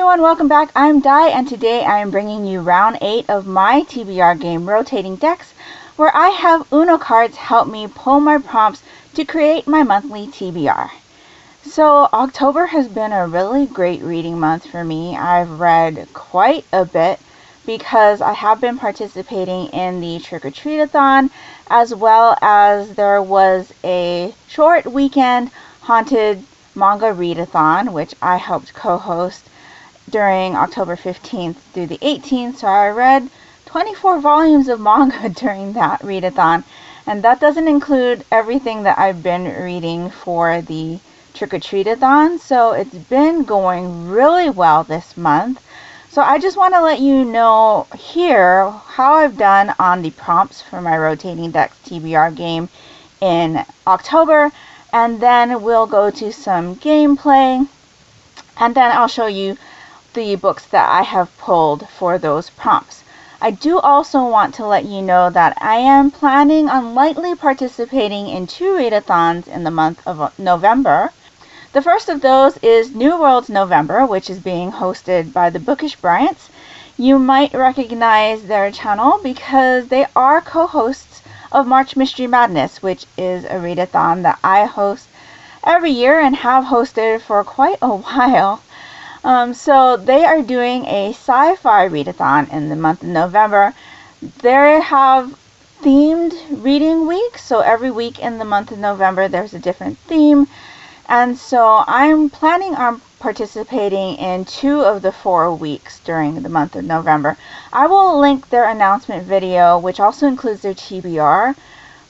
everyone, welcome back. I'm Di, and today I am bringing you round 8 of my TBR game rotating decks, where I have Uno cards help me pull my prompts to create my monthly TBR. So October has been a really great reading month for me. I've read quite a bit because I have been participating in the Trick-or-Treat-a-thon, as well as there was a short weekend haunted manga readathon, which I helped co-host during October 15th through the 18th. So I read 24 volumes of manga during that readathon, and that doesn't include everything that I've been reading for the Trick-or-Treat-a-thon. So it's been going really well this month. So I just want to let you know here how I've done on the prompts for my rotating decks TBR game in October, and then we'll go to some gameplay, and then I'll show you the books that I have pulled for those prompts. I do also want to let you know that I am planning on lightly participating in 2 readathons in the month of November. The first of those is New Worlds November, which is being hosted by the Bookish Bryants. You might recognize their channel because they are co-hosts of March Mystery Madness, which is a readathon that I host every year and have hosted for quite a while. So they are doing a sci-fi readathon in the month of November. They have themed reading weeks, so every week in the month of November there's a different theme. And so I'm planning on participating in 2 of the 4 weeks during the month of November. I will link their announcement video, which also includes their TBR,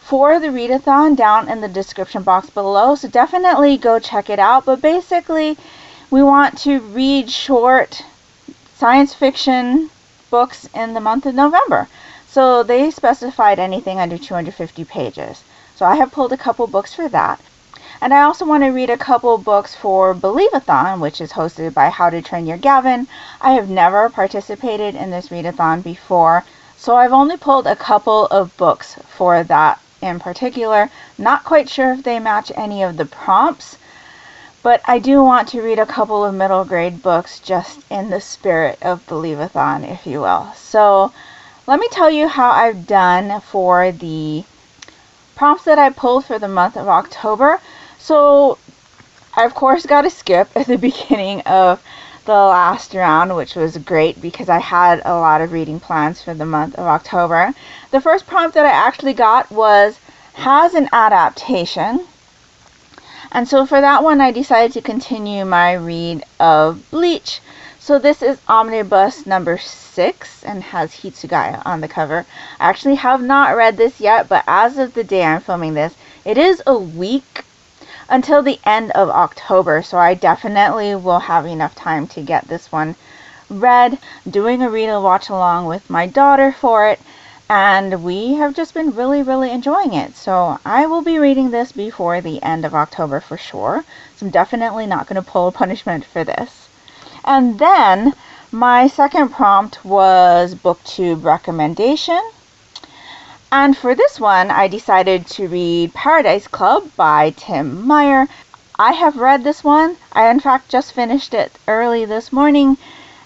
for the readathon down in the description box below. So definitely go check it out. But basically, we want to read short science fiction books in the month of November. So they specified anything under 250 pages. So I have pulled a couple books for that. And I also want to read a couple books for Believathon, which is hosted by How to Train Your Gavin. I have never participated in this readathon before, so I've only pulled a couple of books for that in particular. Not quite sure if they match any of the prompts, but I do want to read a couple of middle grade books just in the spirit of Believathon, if you will. So let me tell you how I've done for the prompts that I pulled for the month of October. So I of course got to skip at the beginning of the last round, which was great because I had a lot of reading plans for the month of October. The first prompt that I actually got was, has an adaptation. And so for that one I decided to continue my read of Bleach. So this is Omnibus number 6 and has Hitsugaya on the cover. I actually have not read this yet, but as of the day I'm filming this, it is a week until the end of October, so I definitely will have enough time to get this one read. I'm doing a read and watch along with my daughter for it, and we have just been really enjoying it. So I will be reading this before the end of October for sure. So I'm definitely not going to pull a punishment for this. And then my second prompt was Booktube Recommendation. And for this one, I decided to read Paradise Club by Tim Meyer. I have read this one. I, in fact, just finished it early this morning,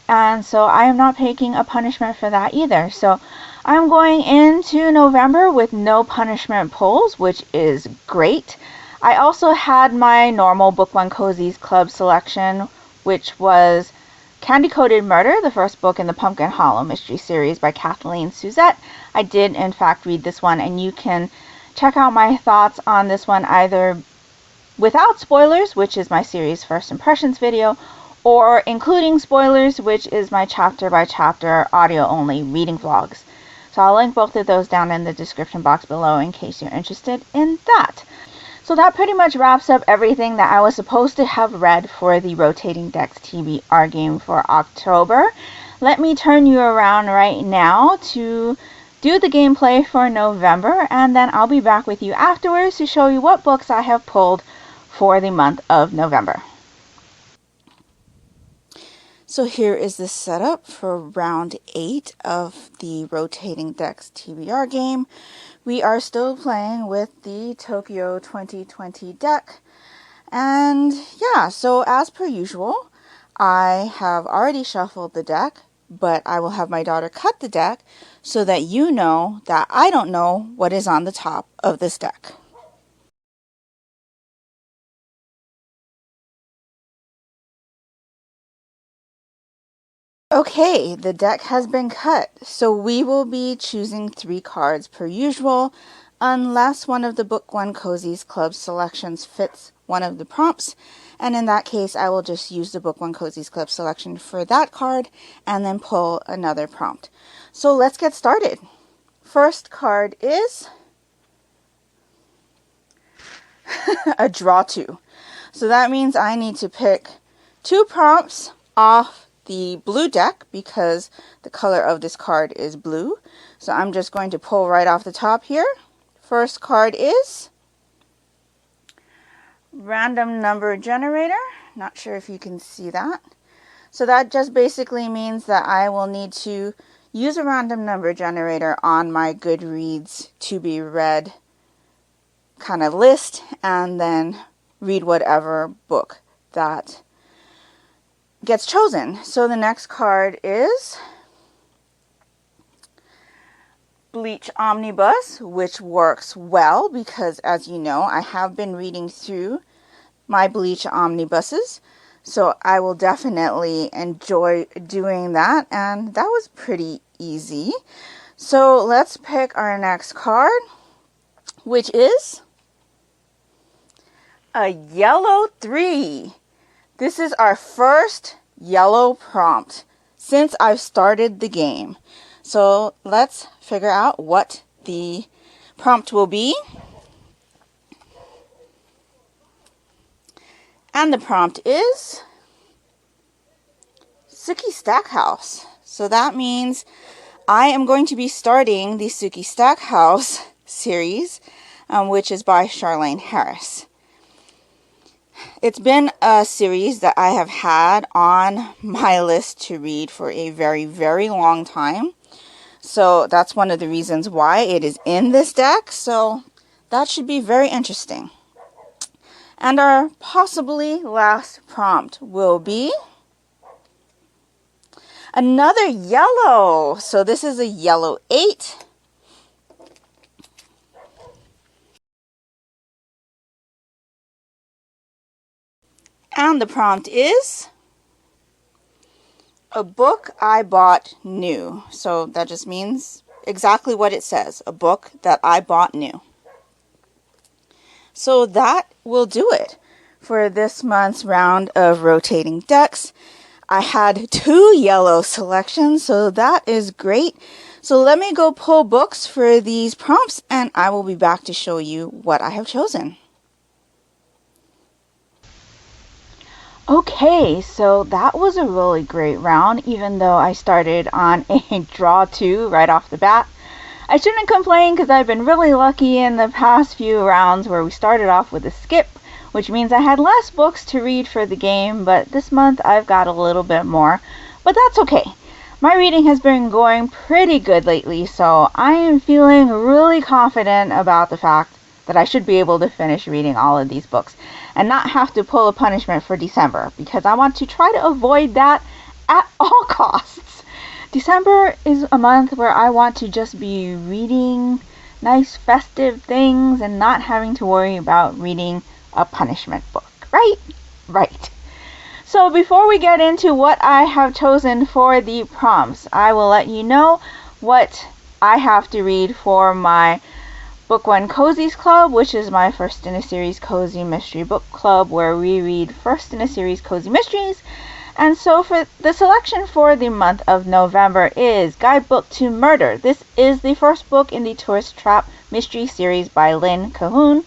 and so I am not taking a punishment for that either. So I'm going into November with no punishment pulls, which is great. I also had my normal Book One Cozies Club selection, which was Candy Coated Murder, the first book in the Pumpkin Hollow mystery series by Kathleen Suzette. I did, in fact, read this one, and you can check out my thoughts on this one either without spoilers, which is my series First Impressions video, or including spoilers, which is my chapter-by-chapter audio-only reading vlogs. So I'll link both of those down in the description box below in case you're interested in that. So that pretty much wraps up everything that I was supposed to have read for the Rotating Decks TBR game for October. Let me turn you around right now to do the gameplay for November, and then I'll be back with you afterwards to show you what books I have pulled for the month of November. So here is the setup for round 8 of the Rotating Decks TBR game. We are still playing with the Tokyo 2020 deck. And yeah, so as per usual, I have already shuffled the deck, but I will have my daughter cut the deck so that you know that I don't know what is on the top of this deck. Okay, the deck has been cut, so we will be choosing 3 cards per usual, unless one of the Book One Cozies Club selections fits one of the prompts, and in that case I will just use the Book One Cozies Club selection for that card and then pull another prompt. So let's get started. First card is a draw 2. So that means I need to pick 2 prompts off the blue deck because the color of this card is blue. So I'm just going to pull right off the top here. First card is random number generator. Not sure if you can see that. So that just basically means that I will need to use a random number generator on my Goodreads to be read kind of list and then read whatever book that gets chosen. So the next card is Bleach Omnibus, which works well because, as you know, I have been reading through my Bleach Omnibuses, so I will definitely enjoy doing that, and that was pretty easy. So let's pick our next card, which is a yellow 3. This is our first yellow prompt since I've started the game. So let's figure out what the prompt will be. And the prompt is Suki Stackhouse. So that means I am going to be starting the Suki Stackhouse series, which is by Charlaine Harris. It's been a series that I have had on my list to read for a very, very long time. So that's one of the reasons why it is in this deck. So that should be very interesting. And our possibly last prompt will be another yellow. So this is a yellow 8. And the prompt is a book I bought new. So that just means exactly what it says, a book that I bought new. So that will do it for this month's round of rotating decks. I had 2 yellow selections, so that is great. So let me go pull books for these prompts and I will be back to show you what I have chosen. Okay, so that was a really great round, even though I started on a draw 2 right off the bat. I shouldn't complain because I've been really lucky in the past few rounds where we started off with a skip, which means I had less books to read for the game, but this month I've got a little bit more. But that's okay. My reading has been going pretty good lately, so I am feeling really confident about the fact that I should be able to finish reading all of these books and not have to pull a punishment for December, because I want to try to avoid that at all costs. December is a month where I want to just be reading nice festive things and not having to worry about reading a punishment book, right? Right. So before we get into what I have chosen for the prompts, I will let you know what I have to read for my Book One Cozies Club, which is my first in a series cozy mystery book club where we read first in a series cozy mysteries. And so for the selection for the month of November is Guidebook to Murder. This is the first book in the Tourist Trap mystery series by Lynn Cahoon.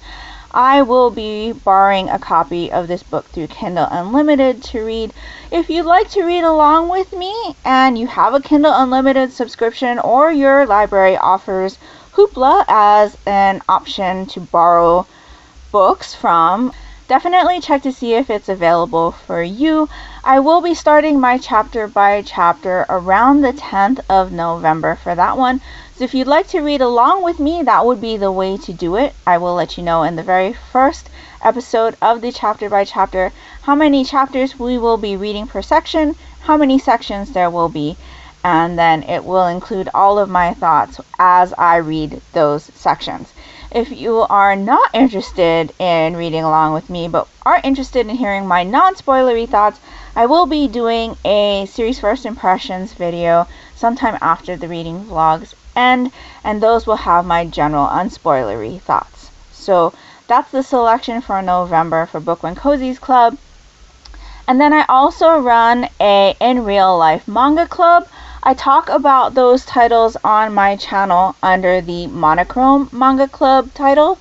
I will be borrowing a copy of this book through Kindle Unlimited to read. If you'd like to read along with me and you have a Kindle Unlimited subscription or your library offers Hoopla as an option to borrow books from, definitely check to see if it's available for you. I will be starting my chapter by chapter around the 10th of November for that one. So if you'd like to read along with me, that would be the way to do it. I will let you know in the very first episode of the chapter by chapter how many chapters we will be reading per section, how many sections there will be, and then it will include all of my thoughts as I read those sections. If you are not interested in reading along with me but are interested in hearing my non-spoilery thoughts, I will be doing a series first impressions video sometime after the reading vlogs end, and those will have my general unspoilery thoughts. So that's the selection for November for Book One Cozies Club. And then I also run a in real life manga club. I talk about those titles on my channel under the Monochrome Manga Club title.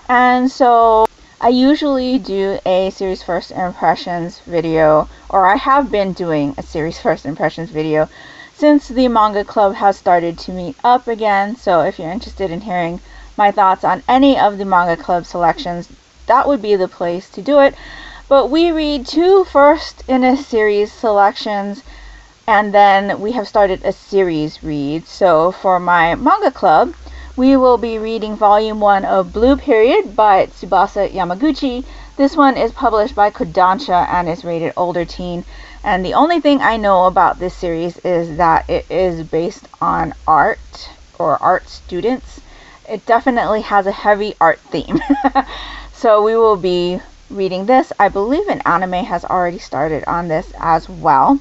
And so I usually do a series first impressions video, or I have been doing a series first impressions video since the manga club has started to meet up again. So if you're interested in hearing my thoughts on any of the manga club selections, that would be the place to do it. But we read 2 first in a series selections, and then we have started a series read. So for my manga club, we will be reading volume 1 of Blue Period by Tsubasa Yamaguchi. This one is published by Kodansha and is rated older teen. And the only thing I know about this series is that it is based on art or art students. It definitely has a heavy art theme. So we will be reading this. I believe an anime has already started on this as well.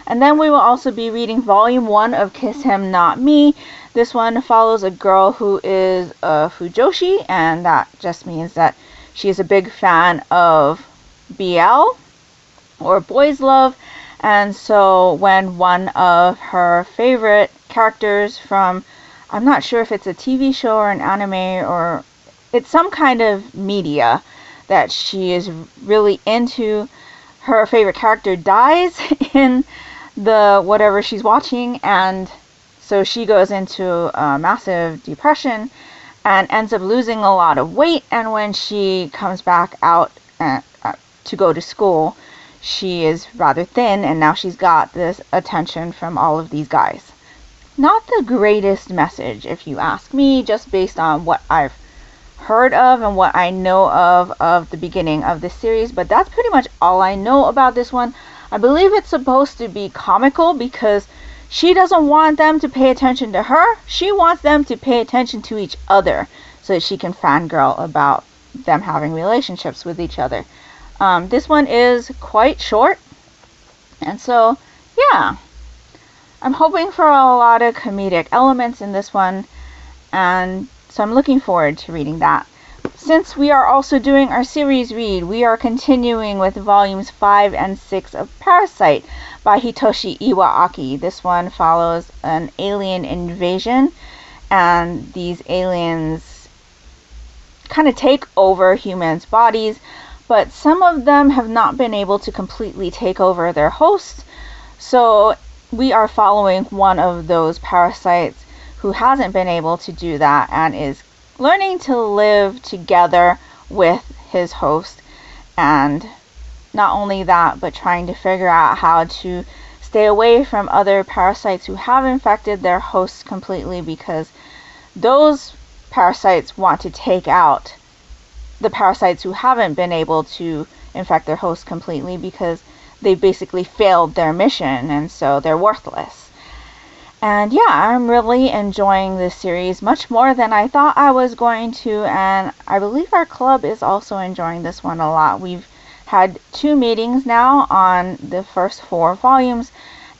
And then we will also be reading volume 1 of Kiss Him Not Me. This one follows a girl who is a fujoshi, and that just means that she is a big fan of BL or boys love. And so when one of her favorite characters from, I'm not sure if it's a TV show or an anime or it's some kind of media that she is really into, her favorite character dies in the whatever she's watching, and so she goes into a massive depression and ends up losing a lot of weight. And when she comes back out to go to school, she is rather thin, and now she's got this attention from all of these guys. Not the greatest message, if you ask me, just based on what I've heard of and what I know of the beginning of this series, but that's pretty much all I know about this one. I believe it's supposed to be comical because she doesn't want them to pay attention to her. She wants them to pay attention to each other so that she can fangirl about them having relationships with each other. This one is quite short, and so yeah, I'm hoping for a lot of comedic elements in this one, and so I'm looking forward to reading that. Since we are also doing our series read, we are continuing with volumes 5 and 6 of Parasite by Hitoshi Iwaaki. This one follows an alien invasion, and these aliens kind of take over humans' bodies, but some of them have not been able to completely take over their hosts. So we are following one of those parasites who hasn't been able to do that and is learning to live together with his host. And not only that, but trying to figure out how to stay away from other parasites who have infected their hosts completely, because those parasites want to take out the parasites who haven't been able to infect their host completely, because they basically failed their mission and so they're worthless. And yeah, I'm really enjoying this series much more than I thought I was going to, and I believe our club is also enjoying this one a lot. We've had 2 meetings now on the first 4 volumes,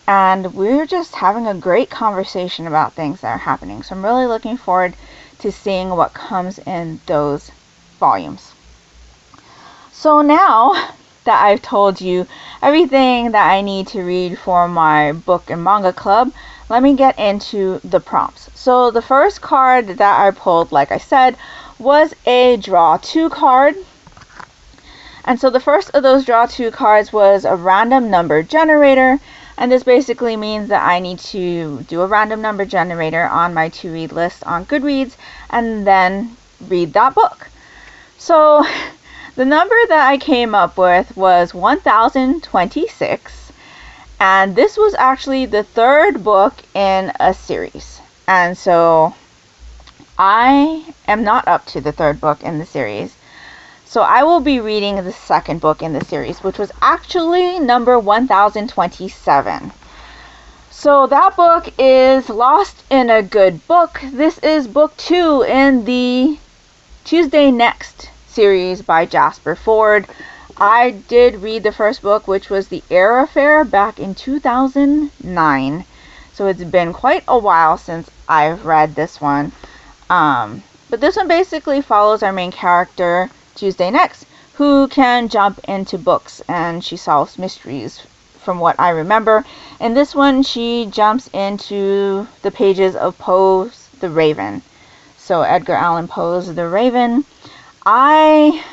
and we're just having a great conversation about things that are happening. So I'm really looking forward to seeing what comes in those volumes. So now that I've told you everything that I need to read for my book and manga club, let me get into the prompts. So the first card that I pulled, like I said, was a draw 2 card. And so the first of those draw 2 cards was a random number generator. And this basically means that I need to do a random number generator on my to read list on Goodreads and then read that book. So The number that I came up with was 1026, and this was actually the third book in a series. And so I am not up to the third book in the series. So I will be reading the second book in the series, which was actually number 1027. So that book is Lost in a Good Book. This is book 2 in the Tuesday Next series by Jasper Fforde. I did read the first book, which was The Air Affair, back in 2009. So it's been quite a while since I've read this one. But this one basically follows our main character, Tuesday Next, who can jump into books, and she solves mysteries from what I remember. In this one, she jumps into the pages of Poe's The Raven. So Edgar Allan Poe's The Raven. I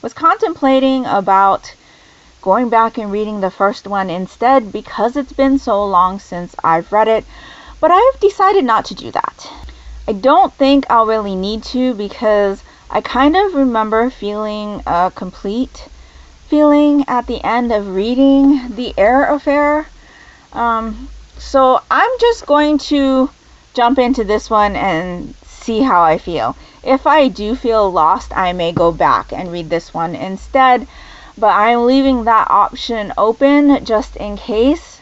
was contemplating about going back and reading the first one instead because it's been so long since I've read it, but I've decided not to do that. I don't think I'll really need to because I kind of remember feeling a complete feeling at the end of reading The Air Affair. So I'm just going to jump into this one and see how I feel. If I do feel lost, I may go back and read this one instead, but I'm leaving that option open just in case.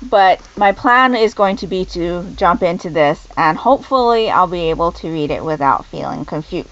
But my plan is going to be to jump into this, and hopefully I'll be able to read it without feeling confused.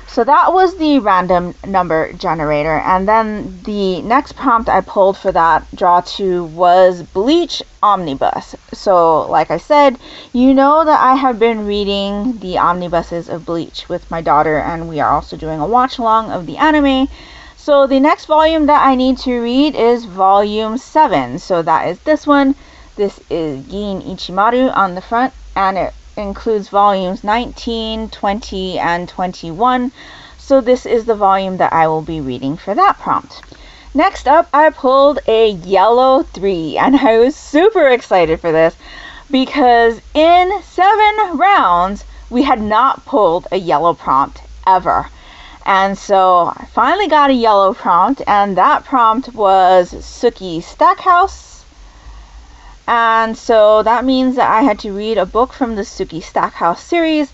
So that was the random number generator, and then the next prompt I pulled for that draw to was Bleach Omnibus. So like I said, you know that I have been reading the omnibuses of Bleach with my daughter, and we are also doing a watch along of the anime. So the next volume that I need to read is volume 7. So that is this one. This is Gin Ichimaru on the front, and it includes volumes 19, 20, and 21. So this is the volume that I will be reading for that prompt. Next up, I pulled a yellow 3, and I was super excited for this because in 7 rounds, we had not pulled a yellow prompt ever. And so I finally got a yellow prompt, and that prompt was Suki Stackhouse. And so that means that I had to read a book from the Suki Stackhouse series.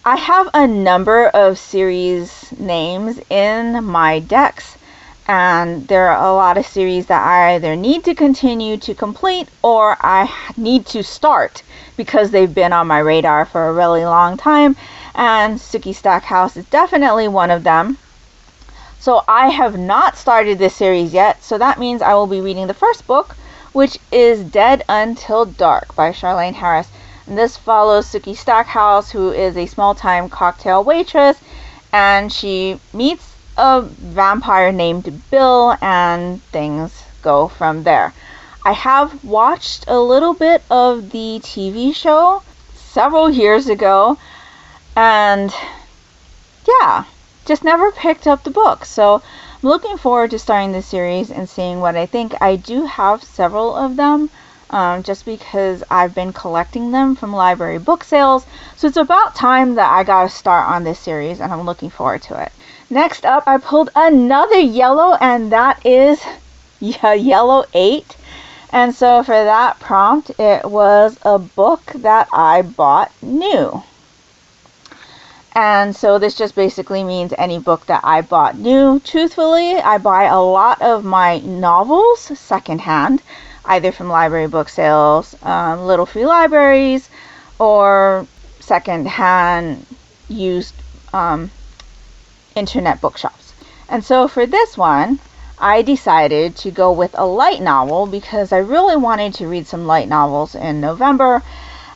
I have a number of series names in my decks, and there are a lot of series that I either need to continue to complete or I need to start because they've been on my radar for a really long time, and Suki Stackhouse is definitely one of them. So I have not started this series yet, so that means I will be reading the first book, which is Dead Until Dark by Charlaine Harris. And this follows Suki Stackhouse, who is a small-time cocktail waitress, and she meets a vampire named Bill, and things go from there. I have watched a little bit of the TV show several years ago, and yeah, just never picked up the book. So I'm looking forward to starting this series and seeing what I think. I do have several of them, just because I've been collecting them from library book sales. So it's about time that I got to start on this series, and I'm looking forward to it. Next up, I pulled another yellow, and that is yellow 8. And so for that prompt, it was a book that I bought new. And so this just basically means any book that I bought new. Truthfully, I buy a lot of my novels secondhand, either from library book sales, little free libraries, or secondhand used internet bookshops. And so for this one, I decided to go with a light novel because I really wanted to read some light novels in November.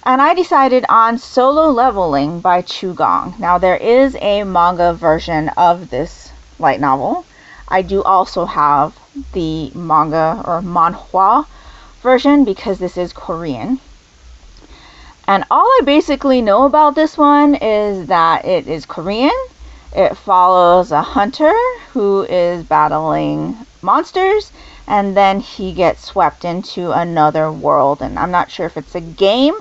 And I decided on Solo Leveling by Chu Gong. Now there is a manga version of this light novel. I do also have the manga or manhwa version because this is Korean. And all I basically know about this one is that it is Korean. It follows a hunter who is battling monsters, and then he gets swept into another world. And I'm not sure if it's a game,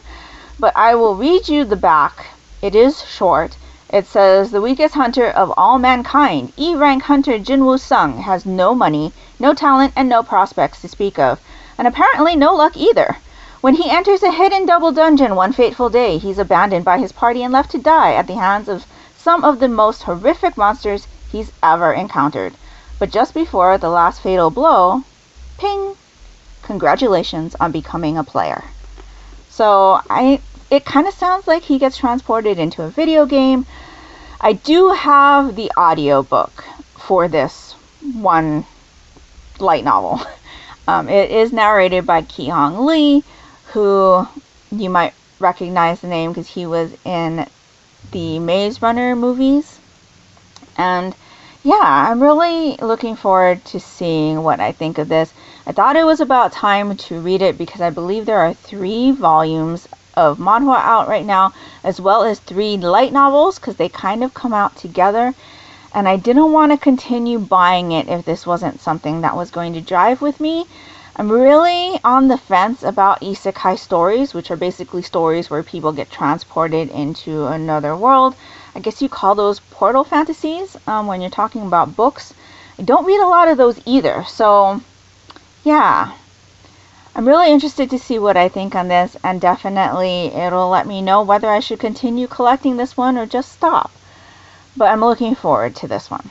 but I will read you the back. It is short, It says, the weakest hunter of all mankind, E-rank hunter Jinwoo Sung, has no money, no talent, and no prospects to speak of, and apparently no luck either. When he enters a hidden double dungeon one fateful day, he's abandoned by his party and left to die at the hands of some of the most horrific monsters he's ever encountered. But just before the last fatal blow, ping! Congratulations on becoming a player. So it kind of sounds like he gets transported into a video game. I do have the audiobook for this one light novel. It is narrated by Ki-Hong Lee, who you might recognize the name because he was in the Maze Runner movies. And yeah, I'm really looking forward to seeing what I think of this. I thought it was about time to read it because I believe there are 3 volumes of manhwa out right now, as well as 3 light novels, because they kind of come out together. And I didn't want to continue buying it if this wasn't something that was going to drive with me. I'm really on the fence about isekai stories, which are basically stories where people get transported into another world. I guess you call those portal fantasies when you're talking about books. I don't read a lot of those either, so yeah. I'm really interested to see what I think on this, and definitely it'll let me know whether I should continue collecting this one or just stop. But I'm looking forward to this one.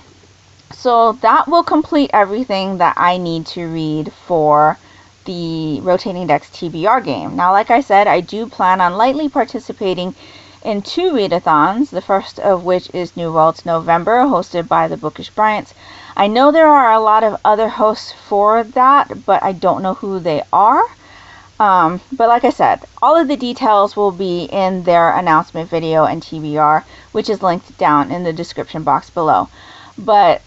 So that will complete everything that I need to read for the Rotating Decks TBR game. Now, like I said, I do plan on lightly participating in 2 readathons, the first of which is New Worlds November, hosted by the Bookish Bryants. I know there are a lot of other hosts for that, but I don't know who they are. But like I said, all of the details will be in their announcement video and TBR, which is linked down in the description box below. But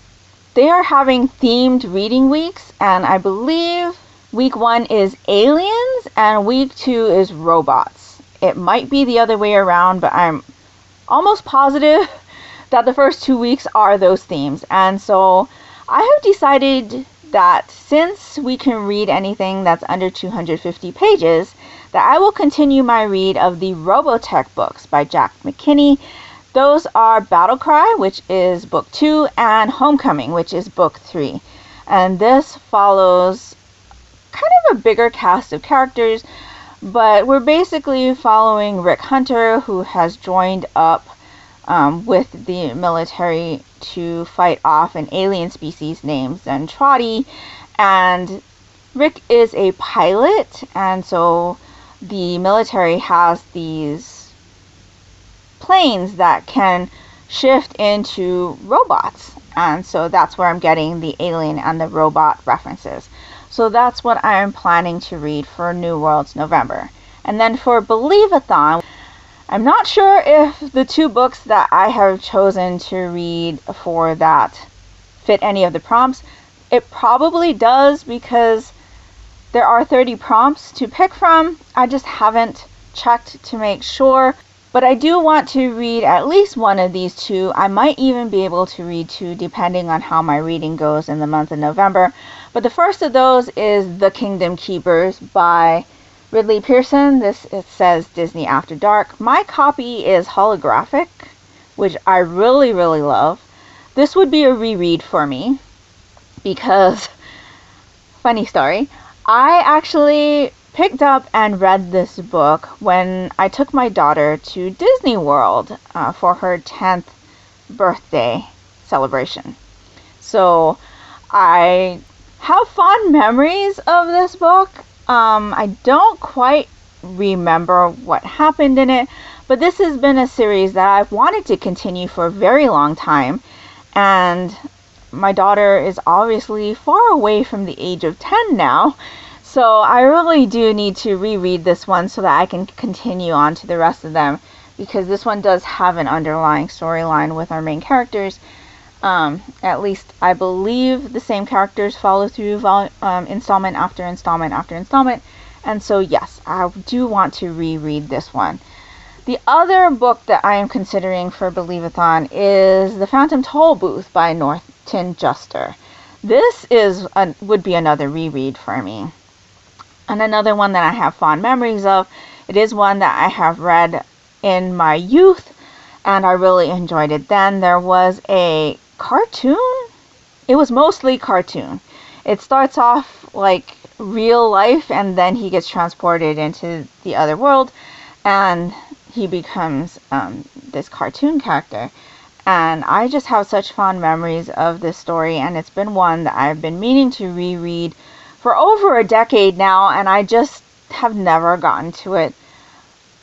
they are having themed reading weeks, and I believe week 1 is aliens and week 2 is robots. It might be the other way around, but I'm almost positive that the first 2 weeks are those themes. And so I have decided that since we can read anything that's under 250 pages, that I will continue my read of the Robotech books by Jack McKinney. Those are Battle Cry, which is book 2, and Homecoming, which is book 3. And this follows kind of a bigger cast of characters, but we're basically following Rick Hunter, who has joined up with the military to fight off an alien species named Zentradi. And Rick is a pilot, and so the military has these planes that can shift into robots. And so that's where I'm getting the alien and the robot references. So that's what I'm planning to read for New Worlds November. And then for Believathon, I'm not sure if the 2 books that I have chosen to read for that fit any of the prompts. It probably does because there are 30 prompts to pick from. I just haven't checked to make sure. But I do want to read at least one of these 2. I might even be able to read 2 depending on how my reading goes in the month of November. But the first of those is The Kingdom Keepers by Ridley Pearson. It says Disney After Dark. My copy is holographic, which I really, really love. This would be a reread for me because, funny story, I actually picked up and read this book when I took my daughter to Disney World for her 10th birthday celebration. So I have fond memories of this book. I don't quite remember what happened in it, but this has been a series that I've wanted to continue for a very long time, and my daughter is obviously far away from the age of 10 now, so I really do need to reread this one so that I can continue on to the rest of them, because this one does have an underlying storyline with our main characters. At least I believe the same characters follow through installment after installment after installment, and so yes, I do want to reread this one. The other book that I am considering for Believathon is The Phantom Toll Booth by Norton Juster. This would be another reread for me, and another one that I have fond memories of. It is one that I have read in my youth, and I really enjoyed it. Then there was a cartoon. It was mostly cartoon. It starts off like real life, and then he gets transported into the other world, and he becomes this cartoon character. And I just have such fond memories of this story, and it's been one that I've been meaning to reread for over a decade now, and I just have never gotten to it.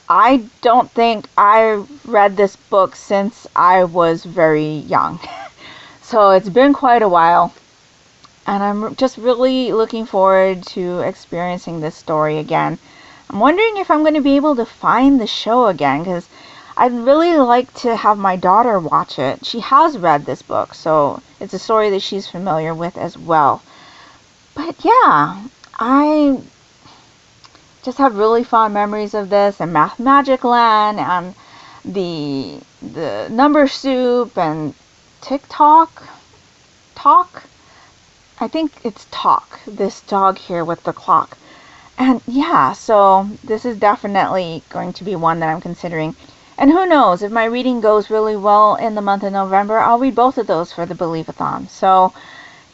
I don't think I read this book since I was very young. So it's been quite a while, and I'm just really looking forward to experiencing this story again. I'm wondering if I'm going to be able to find the show again, because I'd really like to have my daughter watch it. She has read this book, so it's a story that she's familiar with as well. But yeah, I just have really fond memories of this, and Math Magic Land, and the Number Soup, and Talk. I think it's Talk, this dog here with the clock. And yeah, so this is definitely going to be one that I'm considering. And who knows, if my reading goes really well in the month of November, I'll read both of those for the Believathon. So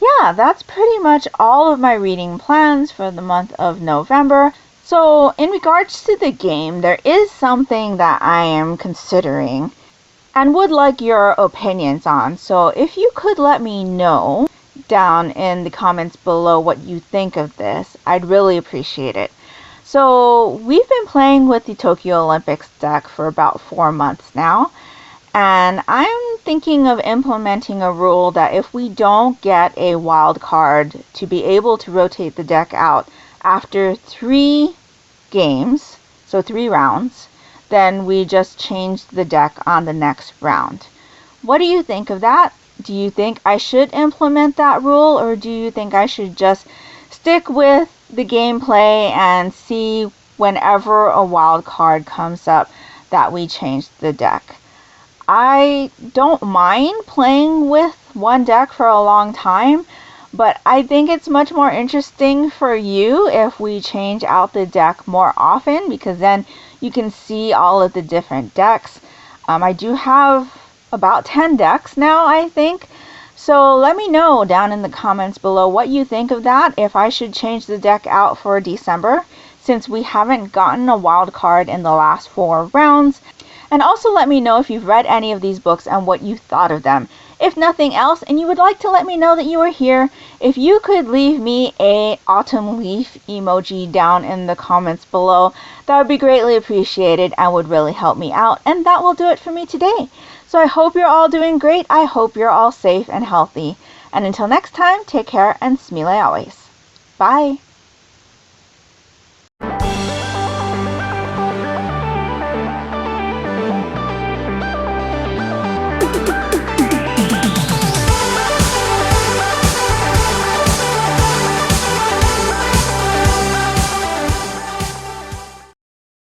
yeah, that's pretty much all of my reading plans for the month of November. So in regards to the game, there is something that I am considering and would like your opinions on. So if you could let me know down in the comments below what you think of this, I'd really appreciate it. So we've been playing with the Tokyo Olympics deck for about 4 months now, and I'm thinking of implementing a rule that if we don't get a wild card to be able to rotate the deck out after 3 games, so 3 rounds, then we just change the deck on the next round. What do you think of that? Do you think I should implement that rule, or do you think I should just stick with the gameplay and see whenever a wild card comes up that we change the deck? I don't mind playing with one deck for a long time, but I think it's much more interesting for you if we change out the deck more often, because then you can see all of the different decks. I do have about 10 decks now, I think. So let me know down in the comments below what you think of that, if I should change the deck out for December, since we haven't gotten a wild card in the last 4 rounds. And also let me know if you've read any of these books and what you thought of them. If nothing else, and you would like to let me know that you are here, if you could leave me a autumn leaf emoji down in the comments below, that would be greatly appreciated and would really help me out. And that will do it for me today. So I hope you're all doing great. I hope you're all safe and healthy. And until next time, take care and smile always. Bye.